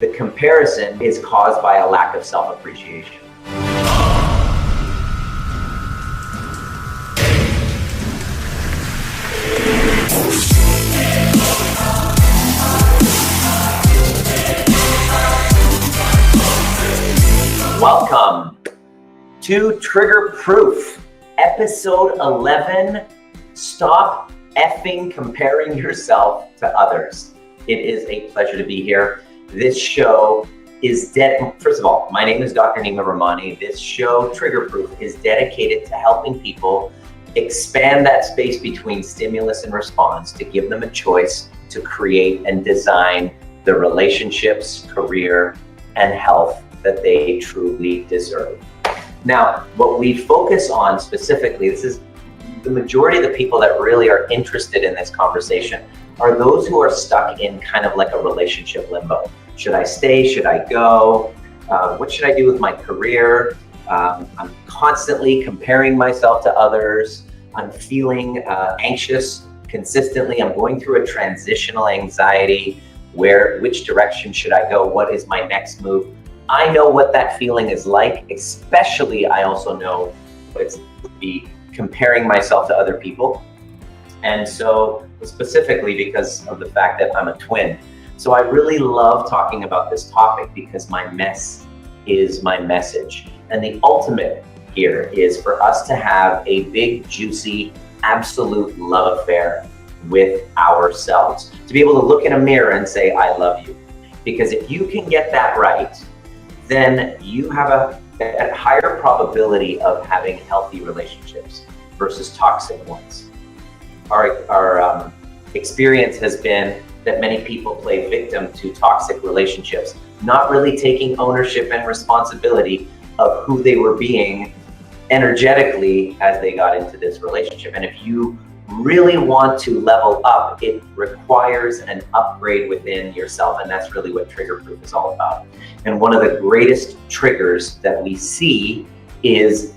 The comparison is caused by a lack of self-appreciation. Welcome to Trigger Proof, episode 11, Stop Effing Comparing Yourself to Others. It is a pleasure to be here. This show is first of all, my name is Dr. Nima Rahmany. This show, Trigger Proof, is dedicated to helping people expand that space between stimulus and response to give them a choice to create and design the relationships, career, and health that they truly deserve. Now, what we focus on specifically, this is the majority of the people that really are interested in this conversation, are those who are stuck in kind of like a relationship limbo. Should I stay? Should I go? What should I do with my career? I'm constantly comparing myself to others. I'm feeling anxious consistently. I'm going through a transitional anxiety. Which direction should I go? What is my next move? I know what that feeling is like, especially I also know what it's to be comparing myself to other people. And so specifically because of the fact that I'm a twin. So I really love talking about this topic because my mess is my message. And the ultimate here is for us to have a big, juicy, absolute love affair with ourselves. To be able to look in a mirror and say, I love you. Because if you can get that right, then you have a higher probability of having healthy relationships versus toxic ones. Our experience has been that many people play victim to toxic relationships, not really taking ownership and responsibility of who they were being energetically as they got into this relationship. And if you really want to level up, it requires an upgrade within yourself. And that's really what Trigger Proof is all about. And one of the greatest triggers that we see is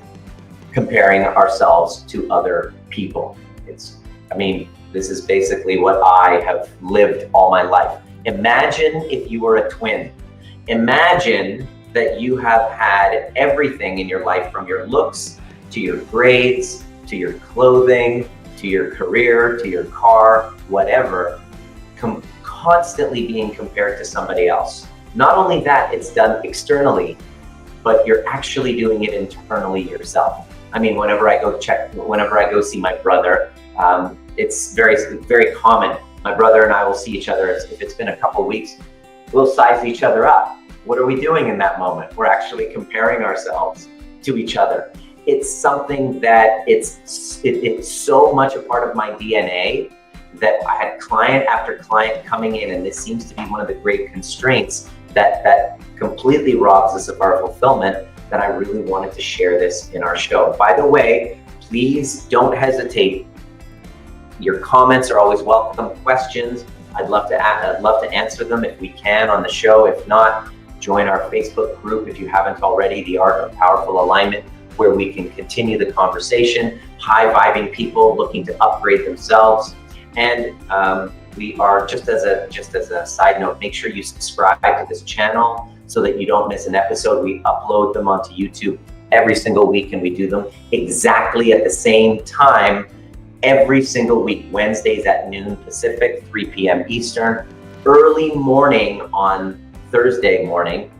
comparing ourselves to other people. This is basically what I have lived all my life. Imagine if you were a twin. Imagine that you have had everything in your life, from your looks, to your grades, to your clothing, to your career, to your car, whatever, constantly being compared to somebody else. Not only that, it's done externally, but you're actually doing it internally yourself. Whenever I go see my brother, it's very common. My brother and I will see each other. If it's been a couple weeks, we'll size each other up. What are we doing in that moment? We're actually comparing ourselves to each other. It's something that it's so much a part of my DNA that I had client after client coming in, and this seems to be one of the great constraints that completely robs us of our fulfillment, that I really wanted to share this in our show. By the way, please don't hesitate. Your comments are always welcome. Questions, I'd love to answer them if we can on the show. If not, join our Facebook group if you haven't already, The Art of Powerful Alignment, where we can continue the conversation. High-vibing people looking to upgrade themselves. And we are, just as a side note, make sure you subscribe to this channel so that you don't miss an episode. We upload them onto YouTube every single week, and we do them exactly at the same time every single week, Wednesdays at noon Pacific, 3 p.m. Eastern, early morning on Thursday morning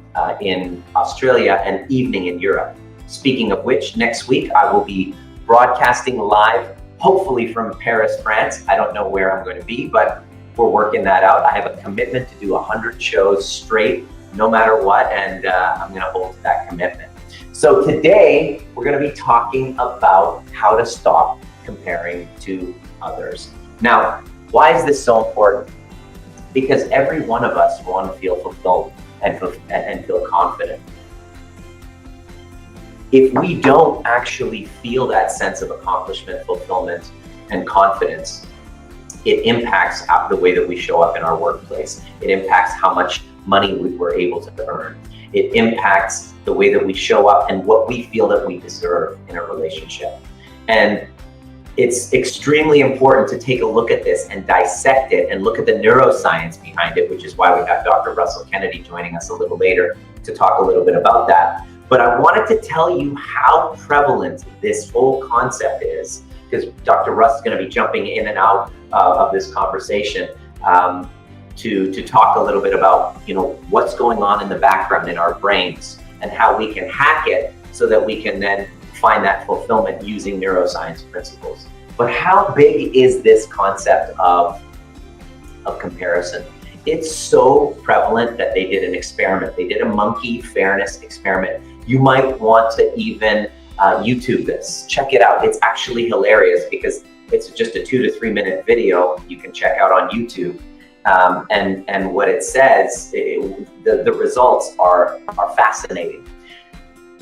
in Australia, and evening in Europe. Speaking of which, next week I will be broadcasting live, hopefully from Paris, France. I don't know where I'm going to be, but we're working that out. I have a commitment to do 100 shows straight, no matter what, and I'm going to hold to that commitment. So today we're going to be talking about how to stop comparing to others. Now, why is this so important? Because every one of us want to feel fulfilled and feel confident. If we don't actually feel that sense of accomplishment, fulfillment, and confidence, it impacts the way that we show up in our workplace. It impacts how much money we're able to earn. It impacts the way that we show up and what we feel that we deserve in a relationship. And it's extremely important to take a look at this and dissect it and look at the neuroscience behind it, which is why we got Dr. Russell Kennedy joining us a little later to talk a little bit about that. But I wanted to tell you how prevalent this whole concept is, because Dr. Russ is going to be jumping in and out of this conversation to talk a little bit about, what's going on in the background in our brains and how we can hack it so that we can then find that fulfillment using neuroscience principles. But how big is this concept of comparison? It's so prevalent that they did an experiment. They did a monkey fairness experiment. You might want to even YouTube this. Check it out. It's actually hilarious because it's just a 2 to 3 minute video you can check out on YouTube. And what it says, the results are fascinating.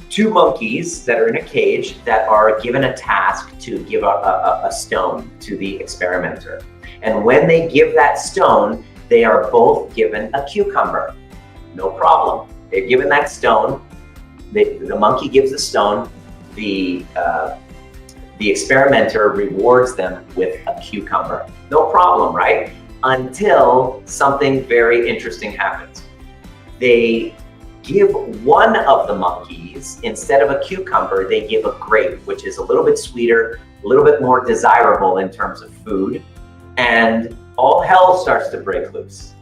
2 monkeys that are in a cage that are given a task to give a stone to the experimenter. And when they give that stone, they are both given a cucumber. No problem. They're given that stone. The monkey gives the stone. The experimenter rewards them with a cucumber. No problem, right? Until something very interesting happens. They give one of the monkeys, instead of a cucumber, they give a grape, which is a little bit sweeter, a little bit more desirable in terms of food, and all hell starts to break loose.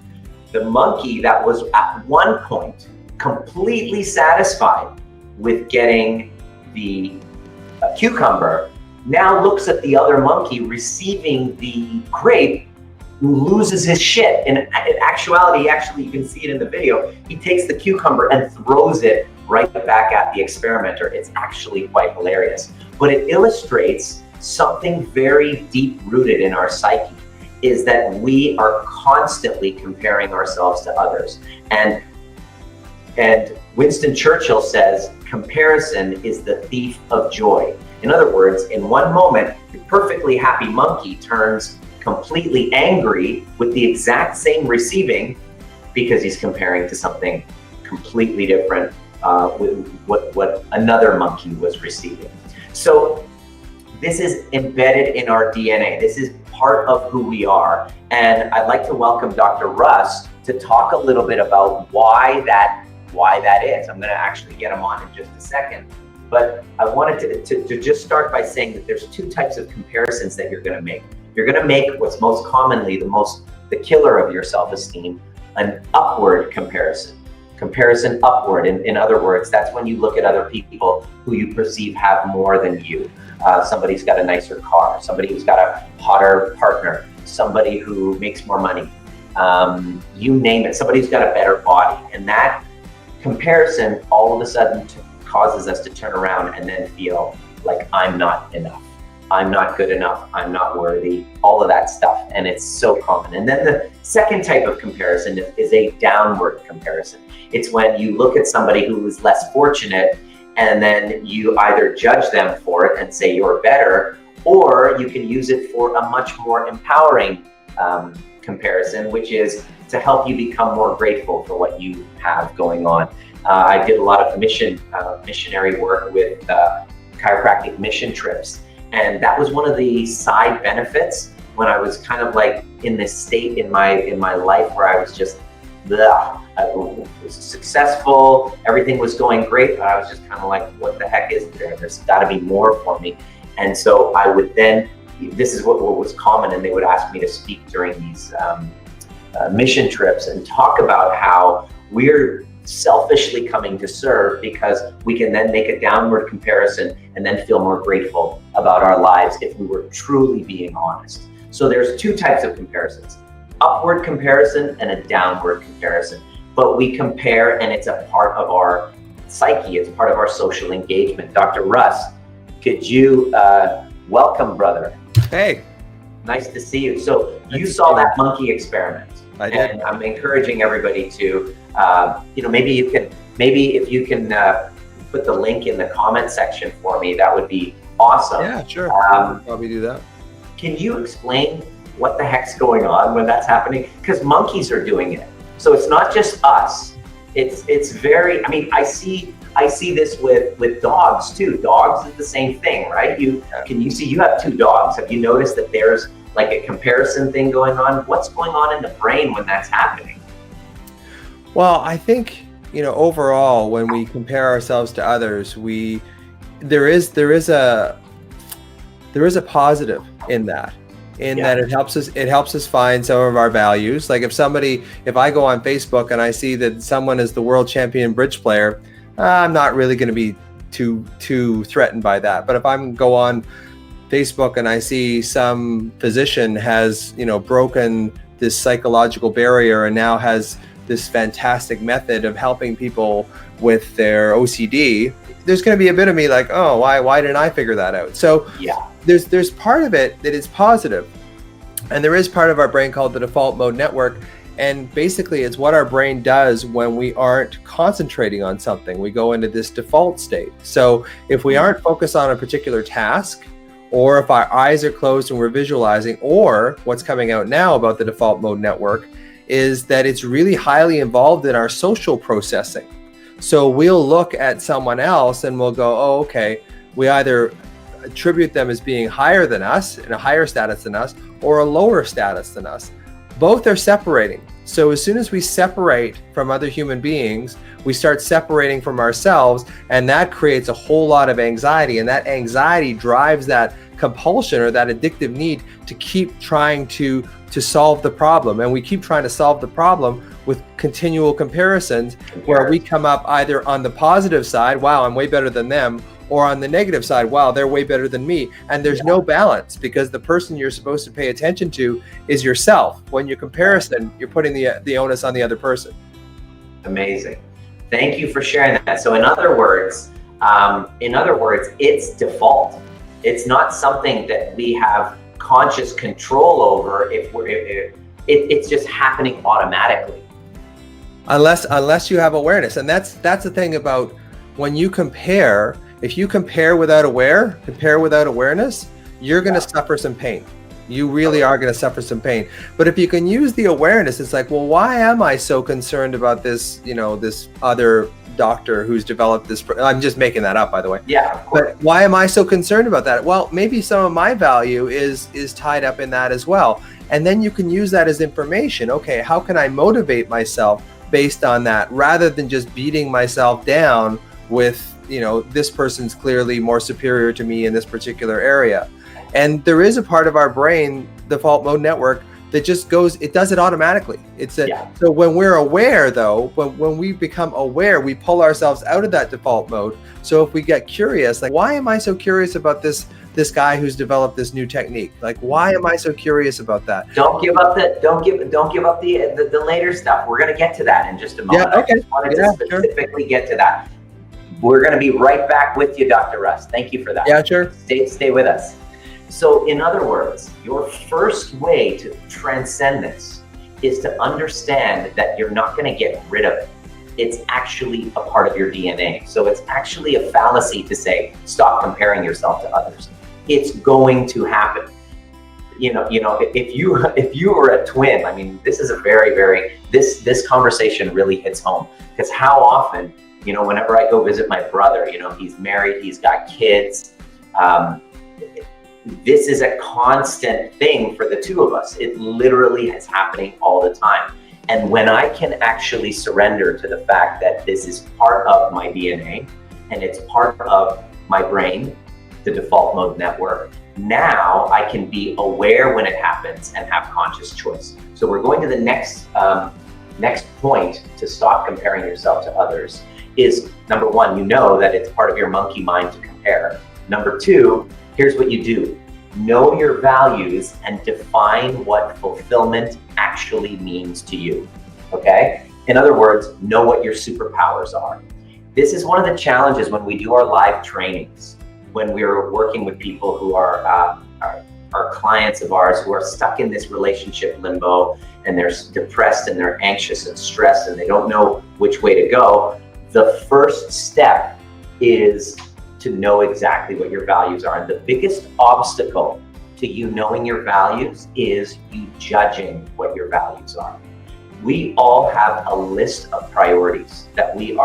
The monkey that was at one point completely satisfied with getting the cucumber now looks at the other monkey receiving the grape, who loses his shit. And in actuality, actually, you can see it in the video, he takes the cucumber and throws it right back at the experimenter. It's actually quite hilarious. But it illustrates something very deep-rooted in our psyche, is that we are constantly comparing ourselves to others. And Winston Churchill says, comparison is the thief of joy. In other words, in one moment, the perfectly happy monkey turns completely angry with the exact same receiving because he's comparing to something completely different with what another monkey was receiving. So this is embedded in our DNA. This is part of who we are. And I'd like to welcome Dr. Russ to talk a little bit about why that is. I'm going to actually get him on in just a second. But I wanted to just start by saying that there's 2 types of comparisons that you're going to make. You're going to make what's most commonly the killer of your self-esteem, an upward comparison. Comparison upward. In other words, that's when you look at other people who you perceive have more than you. Somebody's got a nicer car, somebody who's got a hotter partner, somebody who makes more money, you name it, somebody who's got a better body. And that comparison all of a sudden causes us to turn around and then feel like I'm not enough. I'm not good enough. I'm not worthy, all of that stuff. And it's so common. And then the second type of comparison is a downward comparison. It's when you look at somebody who is less fortunate and then you either judge them for it and say you're better, or you can use it for a much more empowering comparison, which is to help you become more grateful for what you have going on. I did a lot of missionary work with chiropractic mission trips. And that was one of the side benefits when I was kind of like in this state in my life where I was just, I was successful, everything was going great, but I was just kind of like, what the heck is there? There's got to be more for me. And so I would then, this is what was common, and they would ask me to speak during these mission trips and talk about how we're selfishly coming to serve because we can then make a downward comparison and then feel more grateful about our lives if we were truly being honest. So there's 2 types of comparisons, upward comparison and a downward comparison. But we compare, and it's a part of our psyche, it's part of our social engagement. Dr. Russ, could you welcome, brother? Hey. Nice to see you. So you saw that monkey experiment. I did. And I'm encouraging everybody to, maybe if you can put the link in the comment section for me, that would be awesome. Yeah, sure. Probably do that. Can you explain what the heck's going on when that's happening? Because monkeys are doing it. So it's not just us. It's very, I mean, I see this with dogs too. Dogs is the same thing, right? You have two dogs. Have you noticed that there's like a comparison thing going on? What's going on in the brain when that's happening? Well, I think, overall, when we compare ourselves to others, there is a positive in that. That it helps us find some of our values. Like if I go on Facebook and I see that someone is the world champion bridge player, I'm not really going to be too threatened by that. But if I'm go on Facebook and I see some physician has, broken this psychological barrier and now has this fantastic method of helping people with their OCD, there's going to be a bit of me like, oh, why didn't I figure that out? So there's part of it that is positive, and there is part of our brain called the default mode network, and basically it's what our brain does when we aren't concentrating on something. We go into this default state. So if we aren't focused on a particular task, or if our eyes are closed and we're visualizing, or what's coming out now about the default mode network is that it's really highly involved in our social processing. So we'll look at someone else and we'll go, oh, okay, we either attribute them as being higher than us, in a higher status than us, or a lower status than us. Both are separating. So as soon as we separate from other human beings, we start separating from ourselves, and that creates a whole lot of anxiety, and that anxiety drives that compulsion or that addictive need to keep trying to solve the problem. And we keep trying to solve the problem with continual comparisons, where we come up either on the positive side, wow, I'm way better than them, or on the negative side, wow, they're way better than me. And there's no balance, because the person you're supposed to pay attention to is yourself. When you're comparison, you're putting the onus on the other person. Amazing. Thank you for sharing that. So in other words, it's default. It's not something that we have conscious control over. It's just happening automatically. Unless you have awareness. And that's the thing about when you compare. If you compare without awareness, you're going to suffer some pain. You really are going to suffer some pain. But if you can use the awareness, it's like, well, why am I so concerned about this, this other doctor who's developed this? I'm just making that up, by the way. Yeah. But why am I so concerned about that? Well, maybe some of my value is tied up in that as well. And then you can use that as information. Okay, how can I motivate myself based on that, rather than just beating myself down with, this person's clearly more superior to me in this particular area. And there is a part of our brain, default mode network, that just it does it automatically. So when we're aware, though, when we become aware, we pull ourselves out of that default mode. So if we get curious, like, why am I so curious about this guy who's developed this new technique? Like, why am I so curious about that? Don't give up the later stuff. We're going to get to that in just a moment. Yeah, okay. I just wanted to specifically get to that. We're going to be right back with you, Dr. Russ. Thank you for that. Yeah, sure. Stay with us. So in other words, your first way to transcend this is to understand that you're not going to get rid of it. It's actually a part of your DNA. So it's actually a fallacy to say, stop comparing yourself to others. It's going to happen. If you were a twin, I mean, this is a this conversation really hits home, because how often, whenever I go visit my brother, he's married, he's got kids. This is a constant thing for the two of us. It literally is happening all the time. And when I can actually surrender to the fact that this is part of my DNA and it's part of my brain, the default mode network, now I can be aware when it happens and have conscious choice. So we're going to the next point to stop comparing yourself to others is, number one, that it's part of your monkey mind to compare. Number two, here's what you do. Know your values and define what fulfillment actually means to you, okay? In other words, know what your superpowers are. This is one of the challenges when we do our live trainings, when we're working with people who are clients of ours who are stuck in this relationship limbo, and they're depressed and they're anxious and stressed and they don't know which way to go. The first step is to know exactly what your values are. And the biggest obstacle to you knowing your values is you judging what your values are. we all have a list of priorities that we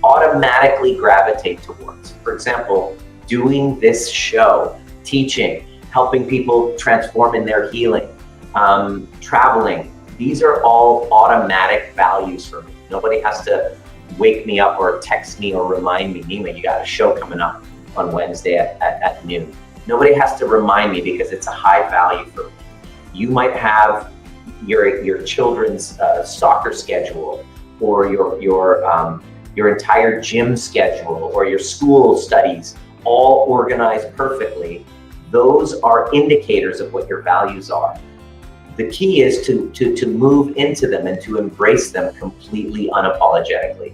automatically gravitate towards. For example, doing this show, teaching, helping people transform in their healing, traveling. These are all automatic values for me. Nobody has to wake me up or text me or remind me, Nima, you got a show coming up on Wednesday at noon. Nobody has to remind me because it's a high value for me. You might have your children's soccer schedule, or your entire gym schedule, or your school studies all organized perfectly. Those are indicators of what your values are. The key is to move into them and to embrace them completely unapologetically.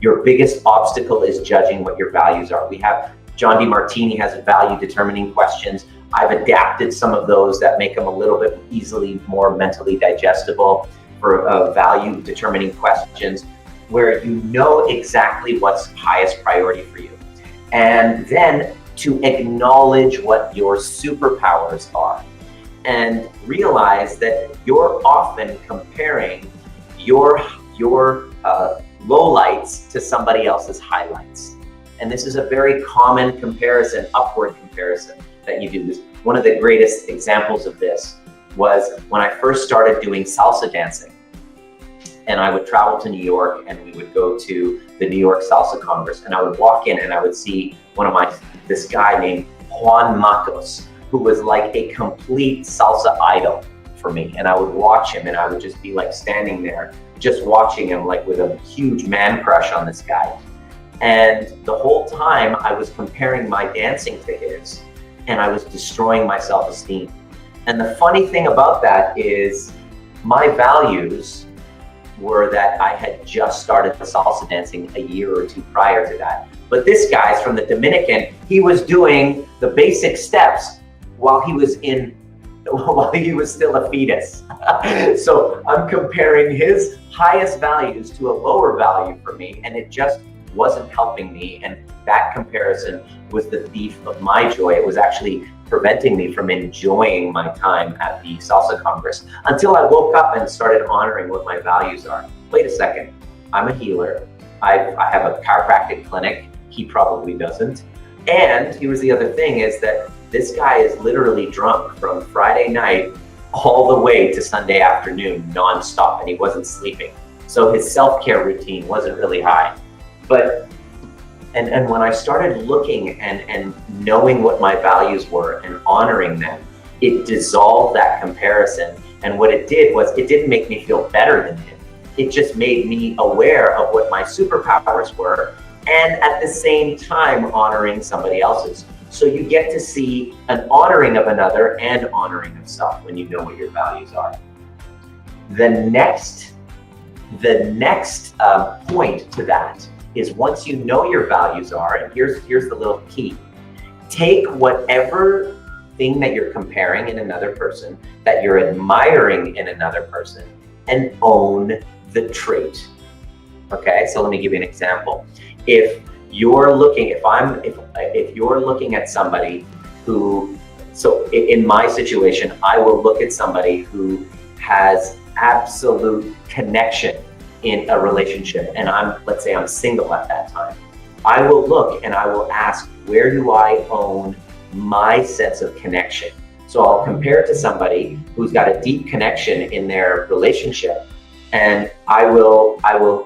Your biggest obstacle is judging what your values are. We have John DeMartini has value determining questions. I've adapted some of those that make them a little bit easily more mentally digestible for value determining questions, where you know exactly what's highest priority for you. And then to acknowledge what your superpowers are and realize that you're often comparing your lowlights to somebody else's highlights. And this is a very common comparison, upward comparison that you do. One of the greatest examples of this was when I first started doing salsa dancing. And I would travel to New York and we would go to the New York Salsa Congress, and I would walk in and I would see this guy named Juan Matos, who was like a complete salsa idol for me. And I would watch him and I would just be like standing there, just watching him like with a huge man crush on this guy. And the whole time I was comparing my dancing to his, and I was destroying my self-esteem. And the funny thing about that is my values were that I had just started salsa dancing a year or two prior to that. But this guy's from the Dominican, he was doing the basic steps while he was still a fetus. So I'm comparing his highest values to a lower value for me, and it just wasn't helping me. And that comparison was the thief of my joy. It was actually preventing me from enjoying my time at the Salsa Congress until I woke up and started honoring what my values are. Wait a second, I'm a healer. I have a chiropractic clinic. He probably doesn't. And here's the other thing is that this guy is literally drunk from Friday night all the way to Sunday afternoon nonstop, and he wasn't sleeping. So his self-care routine wasn't really high. But and when I started looking and knowing what my values were and honoring them, it dissolved that comparison. And what it did was it didn't make me feel better than him. It just made me aware of what my superpowers were, and at the same time honoring somebody else's. So you get to see an honoring of another and honoring of self when you know what your values are. The next point to that is, once you know your values are, and here's the little key, take whatever thing that you're comparing in another person, that you're admiring in another person, and own the trait. Okay, so let me give you an example. If you're looking at somebody who, so in my situation, I will look at somebody who has absolute connection in a relationship, and let's say I'm single at that time. I will look and I will ask, where do I own my sense of connection? So I'll compare it to somebody who's got a deep connection in their relationship, and I will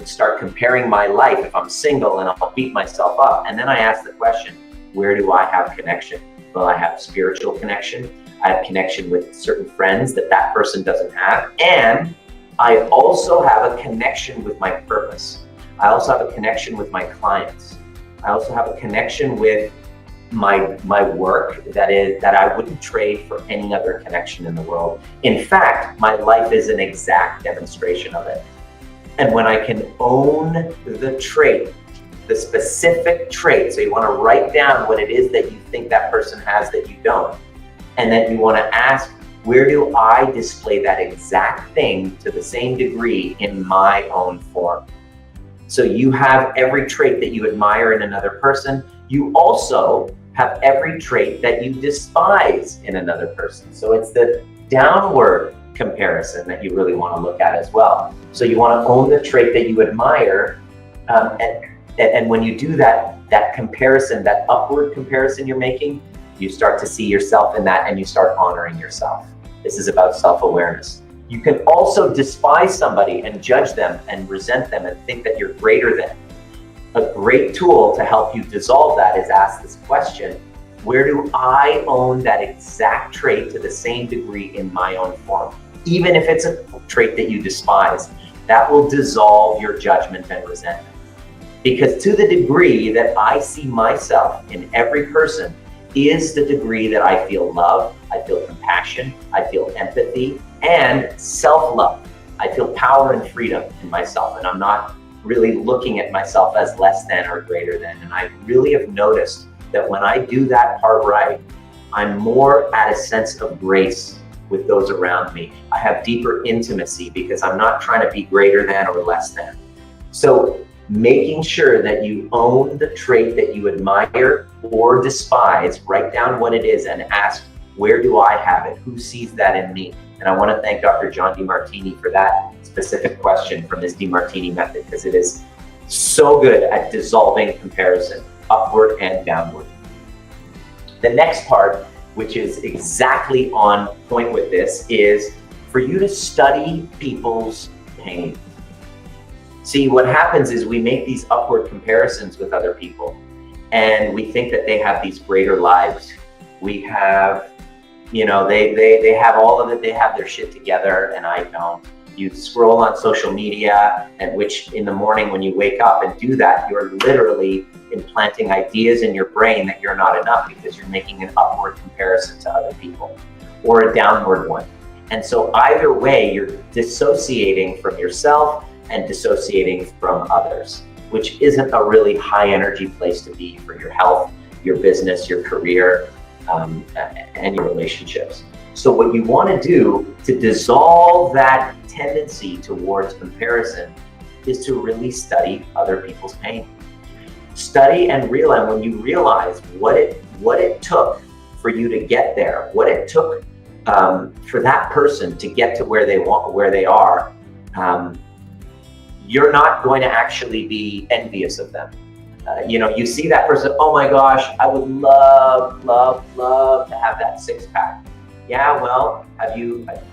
start comparing my life if I'm single, and I'll beat myself up. And then I ask the question, where do I have connection? Well, I have spiritual connection. I have connection with certain friends that person doesn't have. And I also have a connection with my purpose. I also have a connection with my clients. I also have a connection with my work that I wouldn't trade for any other connection in the world. In fact, my life is an exact demonstration of it. And when I can own the trait, the specific trait, so you want to write down what it is that you think that person has that you don't. And then you want to ask, where do I display that exact thing to the same degree in my own form? So you have every trait that you admire in another person. You also have every trait that you despise in another person. So it's the downward comparison that you really want to look at as well. So you want to own the trait that you admire, and when you do that comparison, that upward comparison you're making, you start to see yourself in that and you start honoring yourself. This is about self-awareness. You can also despise somebody and judge them and resent them and think that you're greater than. A great tool to help you dissolve that is ask this question: where do I own that exact trait to the same degree in my own form? Even if it's a trait that you despise, that will dissolve your judgment and resentment. Because to the degree that I see myself in every person is the degree that I feel love, I feel compassion, I feel empathy, and self-love. I feel power and freedom in myself, and I'm not really looking at myself as less than or greater than. And I really have noticed that when I do that part right, I'm more at a sense of grace with those around me. I have deeper intimacy because I'm not trying to be greater than or less than. So making sure that you own the trait that you admire or despise, write down what it is and ask, where do I have it? Who sees that in me? And I want to thank Dr. John Demartini for that specific question from his Demartini method, because it is so good at dissolving comparison, upward and downward. The next part, which is exactly on point with this, is for you to study people's pain. See, what happens is we make these upward comparisons with other people, and we think that they have these greater lives. We have, you know, they have all of it, they have their shit together, and I don't. You scroll on social media, and which in the morning when you wake up and do that, you're literally implanting ideas in your brain that you're not enough because you're making an upward comparison to other people, or a downward one. And so either way, you're dissociating from yourself and dissociating from others, which isn't a really high energy place to be for your health, your business, your career, and your relationships. So what you want to do to dissolve that tendency towards comparison is to really study other people's pain. Study and realize, when you realize what it took for you to get there, what it took for that person to get to where they are, you're not going to actually be envious of them. You know, you see that person, oh my gosh, I would love to have that six-pack. Yeah, well,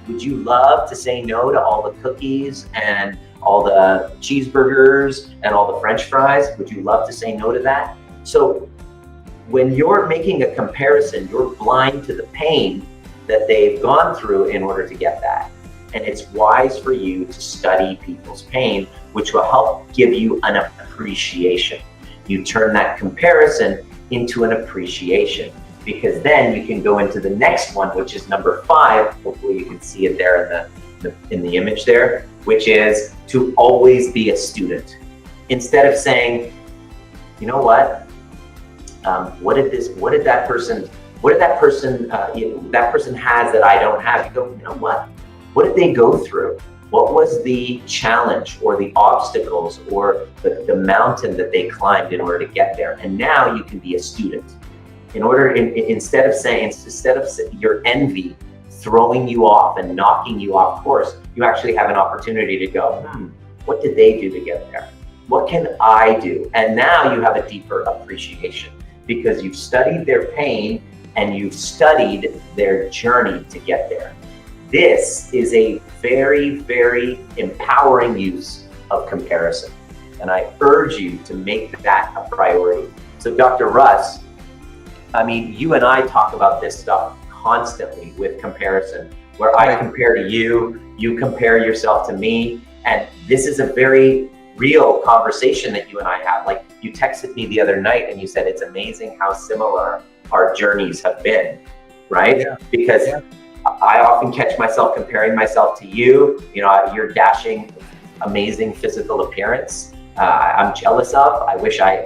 would you love to say no to all the cookies and all the cheeseburgers and all the French fries? Would you love to say no to that? So when you're making a comparison, you're blind to the pain that they've gone through in order to get that. And it's wise for you to study people's pain, which will help give you an appreciation. You turn that comparison into an appreciation, because then you can go into the next one, which is number 5. Hopefully you can see it there in the image there, which is to always be a student. Instead of saying, you know what, what did that person has that I don't have? You go, you know what did they go through? What was the challenge or the obstacles or the mountain that they climbed in order to get there? And now you can be a student. Instead of your envy throwing you off and knocking you off course, you actually have an opportunity to go, what did they do to get there? What can I do? And now you have a deeper appreciation because you've studied their pain and you've studied their journey to get there. This is a very, very empowering use of comparison. And I urge you to make that a priority. So Dr. Russ, I mean, you and I talk about this stuff constantly with comparison, where I compare to you, you compare yourself to me. And this is a very real conversation that you and I have. Like, you texted me the other night and you said, it's amazing how similar our journeys have been, right? Yeah. Because I often catch myself comparing myself to you. You know, your dashing, amazing physical appearance. I'm jealous of. I wish I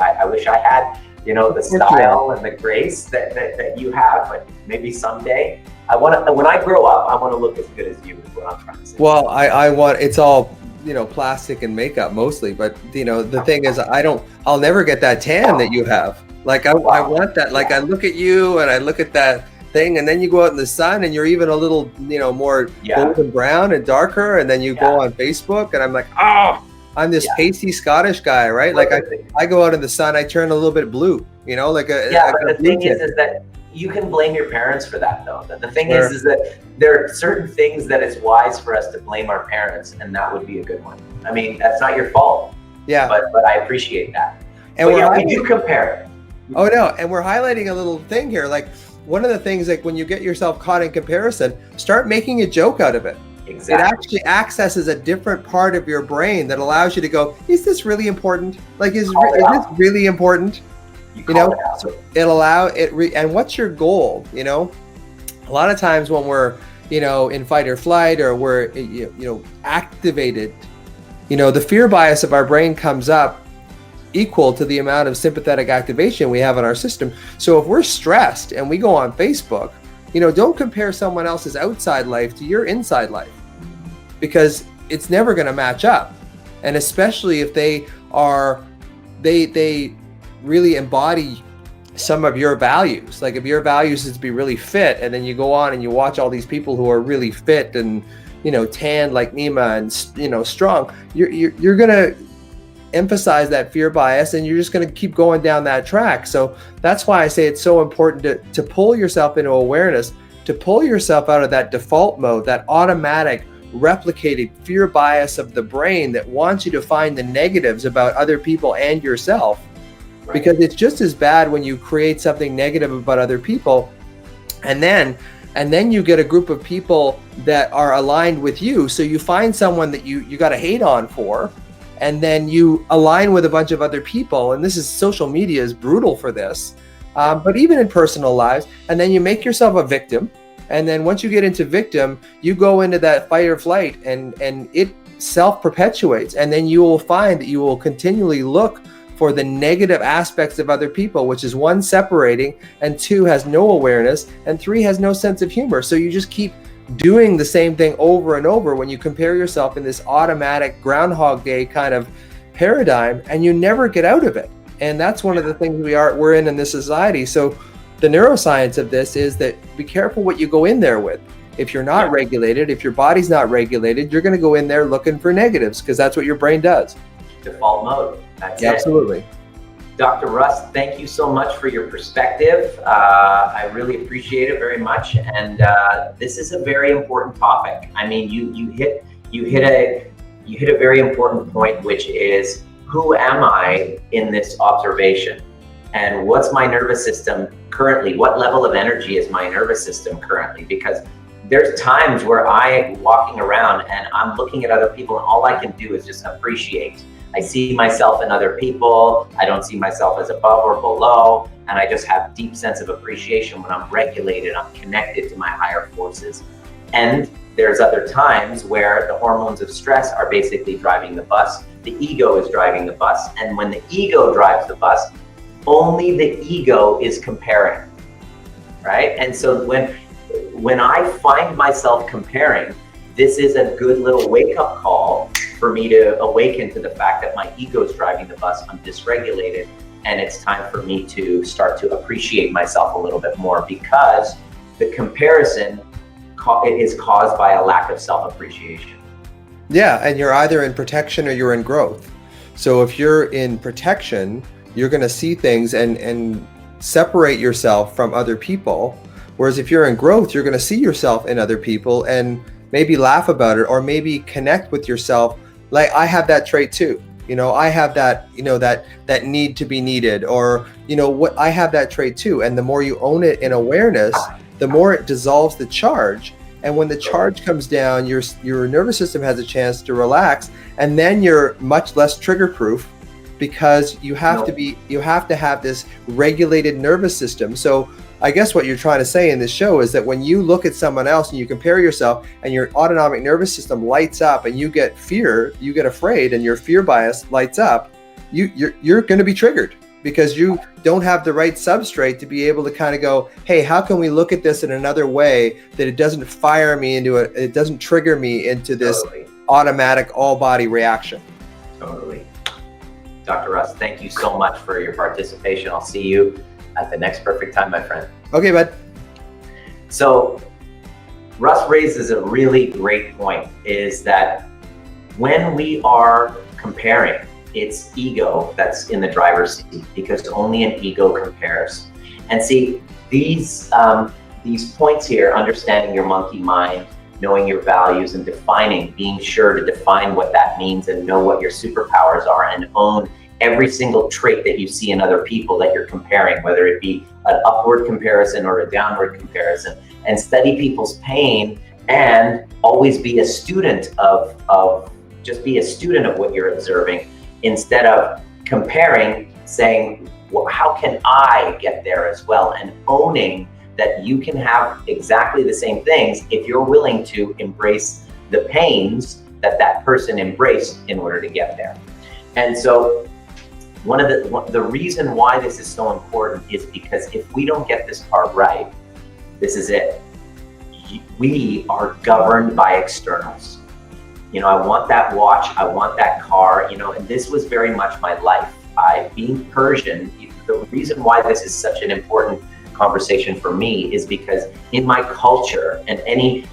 had, you know, the style and the grace that you have. But maybe someday, when I grow up, I want to look as good as you. Is what I'm trying to say. Well, I want, it's all, you know, plastic and makeup mostly. But you know, the thing is, I'll never get that tan that you have. Like I want that. Like I look at you and I look at that thing, and then you go out in the sun and you're even a little, more golden brown and darker, and then you go on Facebook and I'm like, oh, I'm this pasty Scottish guy, right? Like I go out in the sun, I turn a little bit blue, like but the thing is that you can blame your parents for that, though. The thing is that there are certain things that it's wise for us to blame our parents, and that would be a good one. I mean, that's not your fault. Yeah. But I appreciate that. And we do compare. Oh no, and we're highlighting a little thing here. Like one of the things, like when you get yourself caught in comparison, start making a joke out of it. Exactly. It actually accesses a different part of your brain that allows you to go, is this really important? Like, is this really important? So and what's your goal? A lot of times when we're, in fight or flight, or we're, activated, the fear bias of our brain comes up equal to the amount of sympathetic activation we have in our system. So if we're stressed and we go on Facebook, don't compare someone else's outside life to your inside life, because it's never going to match up. And especially if they really embody some of your values. Like if your values is to be really fit, and then you go on and you watch all these people who are really fit and, tanned like Nima and, strong, you're going to emphasize that fear bias, and you're just going to keep going down that track. So that's why I say it's so important to pull yourself into awareness, to pull yourself out of that default mode, that automatic replicated fear bias of the brain that wants you to find the negatives about other people and yourself. Right. Because it's just as bad when you create something negative about other people, and then you get a group of people that are aligned with you. So you find someone that you got to hate on for, and then you align with a bunch of other people. And social media is brutal for this, but even in personal lives. And then you make yourself a victim. And then once you get into victim, you go into that fight or flight, and it self-perpetuates. And then you will find that you will continually look for the negative aspects of other people, which is 1, separating, and 2, has no awareness, and 3, has no sense of humor. So you just keep doing the same thing over and over when you compare yourself in this automatic Groundhog Day kind of paradigm, and you never get out of it. And that's one of the things we're in this society. So the neuroscience of this is that be careful what you go in there with. If you're not regulated, if your body's not regulated, you're going to go in there looking for negatives, because that's what your brain does. Default mode. That's Absolutely. Dr. Russ, thank you so much for your perspective. I really appreciate it very much. And this is a very important topic. I mean, you hit a very important point, which is, who am I in this observation? And what's my nervous system currently? What level of energy is my nervous system currently? Because there's times where I'm walking around and I'm looking at other people, and all I can do is just appreciate. I see myself in other people. I don't see myself as above or below. And I just have deep sense of appreciation when I'm regulated, I'm connected to my higher forces. And there's other times where the hormones of stress are basically driving the bus. The ego is driving the bus. And when the ego drives the bus, only the ego is comparing, right? And so when I find myself comparing, this is a good little wake-up call for me to awaken to the fact that my ego is driving the bus. I'm dysregulated, and it's time for me to start to appreciate myself a little bit more, because the comparison is caused by a lack of self-appreciation. Yeah, and you're either in protection or you're in growth. So if you're in protection, you're going to see things and separate yourself from other people. Whereas if you're in growth, you're going to see yourself in other people and maybe laugh about it, or maybe connect with yourself. Like, I have that trait too. I have that, that need to be needed, or, what I have that trait too. And the more you own it in awareness, the more it dissolves the charge. And when the charge comes down, your nervous system has a chance to relax, and then you're much less trigger proof, because you have to have this regulated nervous system. So I guess what you're trying to say in this show is that when you look at someone else and you compare yourself, and your autonomic nervous system lights up, and you get fear, you get afraid, and your fear bias lights up, you're going to be triggered, because you don't have the right substrate to be able to kind of go, hey, how can we look at this in another way that it doesn't fire me into it doesn't trigger me into this automatic all body reaction. Totally. Dr. Russ, thank you so much for your participation. I'll see you at the next perfect time, my friend. Okay, bud. So Russ raises a really great point, is that when we are comparing, it's ego that's in the driver's seat, because only an ego compares. And see, these points here, understanding your monkey mind, knowing your values and defining, being sure to define what that means and know what your superpowers are, and own every single trait that you see in other people that you're comparing, whether it be an upward comparison or a downward comparison, and study people's pain, and always be a student of just be a student of what you're observing, instead of comparing, saying, well, how can I get there as well? And owning that you can have exactly the same things if you're willing to embrace the pains that that person embraced in order to get there. And so the reason why this is so important is because if we don't get this part right, this is it. We are governed by externals. You know, I want that watch, I want that car, you know, and this was very much my life. Being Persian, the reason why this is such an important conversation for me is because in my culture, and any,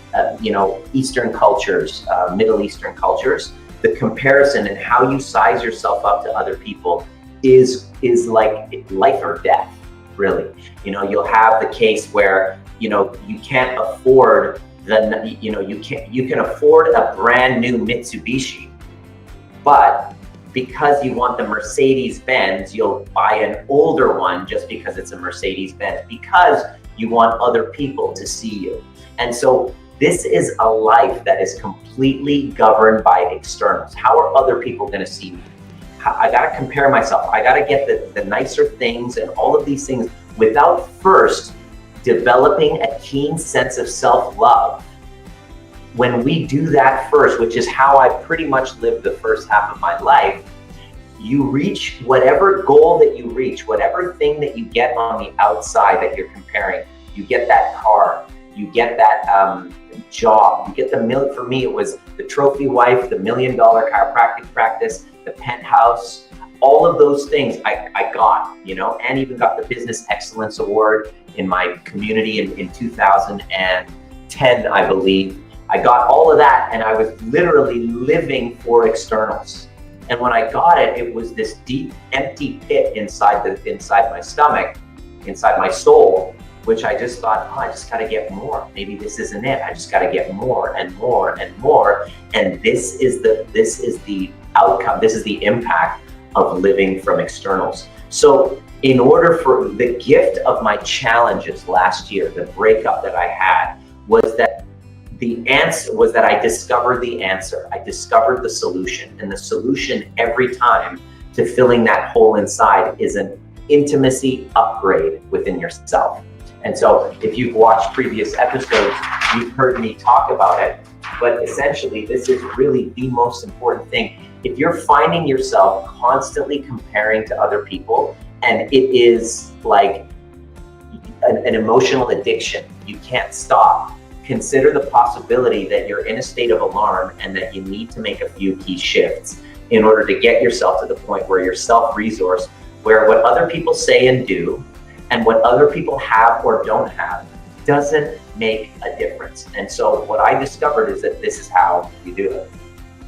Eastern cultures, Middle Eastern cultures, the comparison and how you size yourself up to other people is like life or death, really. You know, you'll have the case where, you can't afford you can afford a brand new Mitsubishi, but because you want the Mercedes Benz, you'll buy an older one just because it's a Mercedes Benz, because you want other people to see you. And so this is a life that is completely governed by externals. How are other people going to see me? I got to compare myself. I got to get the nicer things and all of these things without first developing a keen sense of self-love. When we do that first, which is how I pretty much lived the first half of my life, you reach whatever goal that you reach, whatever thing that you get on the outside that you're comparing. You get that car, you get that job, you get for me, it was the trophy wife, the $1 million chiropractic practice, the penthouse, all of those things I got, and even got the Business Excellence Award in my community in 2010, I believe. I got all of that, and I was literally living for externals. And when I got it, it was this deep, empty pit inside my stomach, inside my soul, which I just thought, I just got to get more. Maybe this isn't it. I just got to get more and more and more. And this is the outcome. This is the impact of living from externals. So in order for the gift of my challenges last year, the breakup that I had was that I discovered the answer. I discovered the solution. And the solution every time to filling that hole inside is an intimacy upgrade within yourself. And so if you've watched previous episodes, you've heard me talk about it. But essentially, this is really the most important thing. If you're finding yourself constantly comparing to other people, and it is like an emotional addiction, you can't stop. Consider the possibility that you're in a state of alarm and that you need to make a few key shifts in order to get yourself to the point where you're self-resourced, where what other people say and do and what other people have or don't have doesn't make a difference. And so what I discovered is that this is how you do it.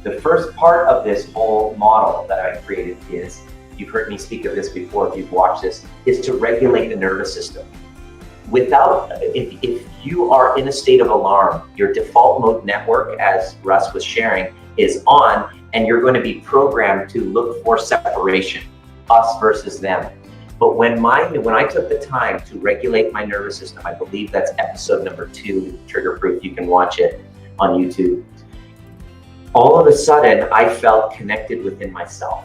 The first part of this whole model that I created is, you've heard me speak of this before if you've watched this, is to regulate the nervous system. If you are in a state of alarm, your default mode network, as Russ was sharing, is on, and you're going to be programmed to look for separation, us versus them. But when I took the time to regulate my nervous system, I believe that's episode number 2, Trigger Proof, you can watch it on YouTube. All of a sudden, I felt connected within myself,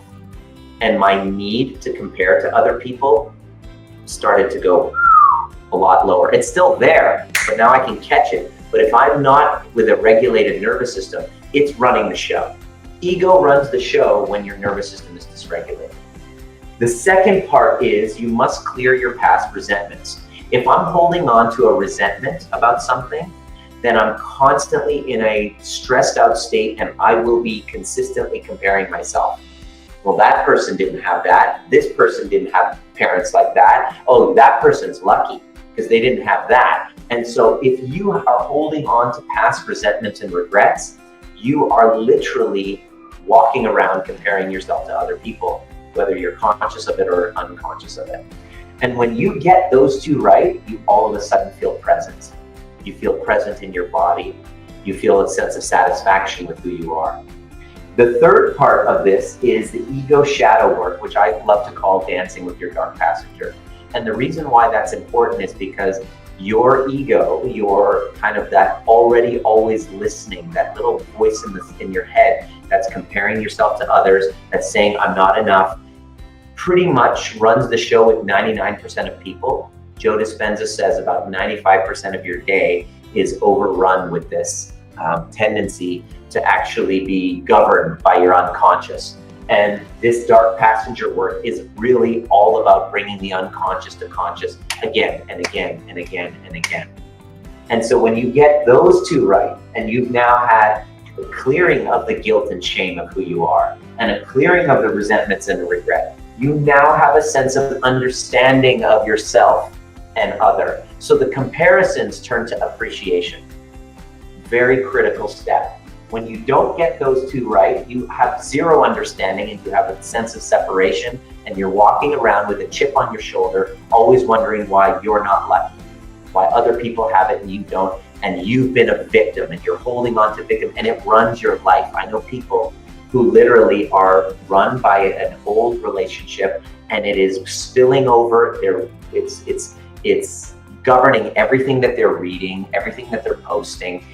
and my need to compare to other people started to go a lot lower. It's still there, but now I can catch it. But if I'm not with a regulated nervous system, it's running the show. Ego runs the show when your nervous system is dysregulated. The second part is you must clear your past resentments. If I'm holding on to a resentment about something, then I'm constantly in a stressed out state, and I will be consistently comparing myself. Well, that person didn't have that. This person didn't have parents like that. Oh, that person's lucky. because they didn't have that. And so if you are holding on to past resentments and regrets, you are literally walking around comparing yourself to other people, whether you're conscious of it or unconscious of it. And when you get those two right, you all of a sudden feel present. You feel present in your body. You feel a sense of satisfaction with who you are. The third part of this is the ego shadow work, which I love to call dancing with your dark passenger. And the reason why that's important is because your ego, your kind of that already always listening, that little voice in your head that's comparing yourself to others, that's saying I'm not enough, pretty much runs the show with 99% of people. Joe Dispenza says about 95% of your day is overrun with this tendency to actually be governed by your unconscious. And this dark passenger work is really all about bringing the unconscious to conscious again and again and again and again. And so when you get those two right, and you've now had a clearing of the guilt and shame of who you are, and a clearing of the resentments and the regret, you now have a sense of understanding of yourself and other. So the comparisons turn to appreciation. Very critical step. When you don't get those two right, you have zero understanding and you have a sense of separation, and you're walking around with a chip on your shoulder, always wondering why you're not lucky, why other people have it and you don't, and you've been a victim and you're holding on to victim, and it runs your life. I know people who literally are run by an old relationship, and it is spilling over. It's governing everything that they're reading, everything that they're posting.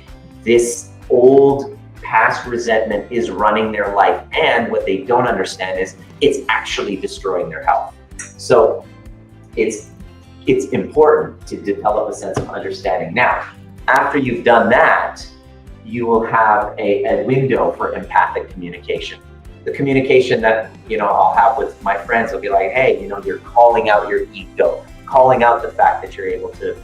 This old past resentment is running their life, and what they don't understand is it's actually destroying their health. So it's important to develop a sense of understanding. Now, after you've done that, you will have a window for empathic communication. The communication that I'll have with my friends will be like, hey, you're calling out your ego, calling out the fact that you're able to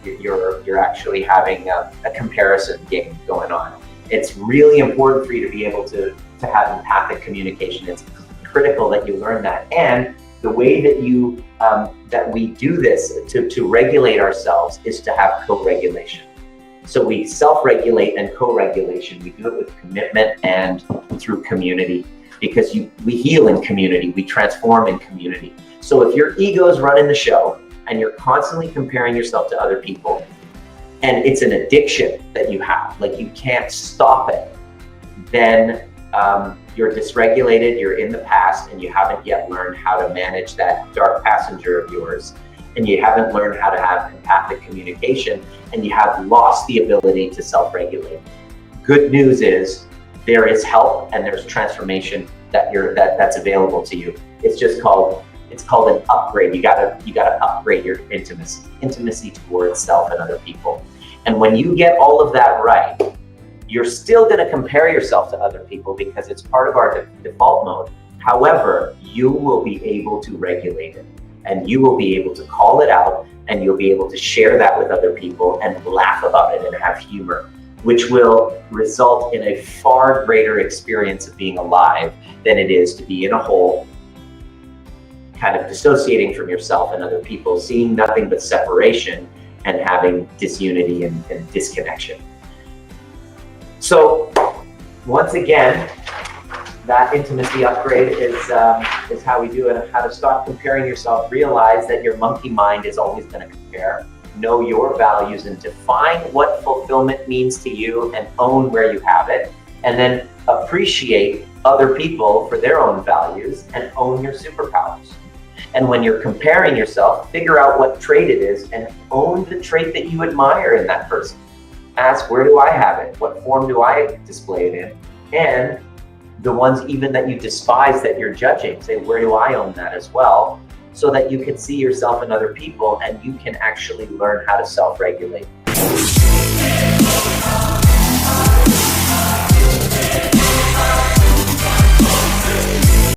you're actually having a comparison game going on. It's really important for you to be able to have empathic communication. It's critical that you learn that. And the way that we do this to regulate ourselves is to have co-regulation. So we self-regulate and co-regulation. We do it with commitment and through community, because we heal in community, we transform in community. So if your ego is running the show and you're constantly comparing yourself to other people, and it's an addiction that you have, like you can't stop it, then you're dysregulated, you're in the past, and you haven't yet learned how to manage that dark passenger of yours, and you haven't learned how to have empathic communication, and you have lost the ability to self-regulate. Good news is there is help and there's transformation that's available to you. It's called an upgrade. You gotta upgrade your intimacy towards self and other people. And when you get all of that right, you're still gonna compare yourself to other people because it's part of our default mode. However, you will be able to regulate it, and you will be able to call it out, and you'll be able to share that with other people and laugh about it and have humor, which will result in a far greater experience of being alive than it is to be in a hole, kind of dissociating from yourself and other people, seeing nothing but separation and having disunity and disconnection. So once again, that intimacy upgrade is how we do it, and how to stop comparing yourself. Realize that your monkey mind is always going to compare. Know your values and define what fulfillment means to you, and own where you have it, and then appreciate other people for their own values and own your superpowers. And when you're comparing yourself, figure out what trait it is and own the trait that you admire in that person. Ask, where do I have it? What form do I display it in? And the ones even that you despise that you're judging, say, where do I own that as well? So that you can see yourself in other people and you can actually learn how to self-regulate.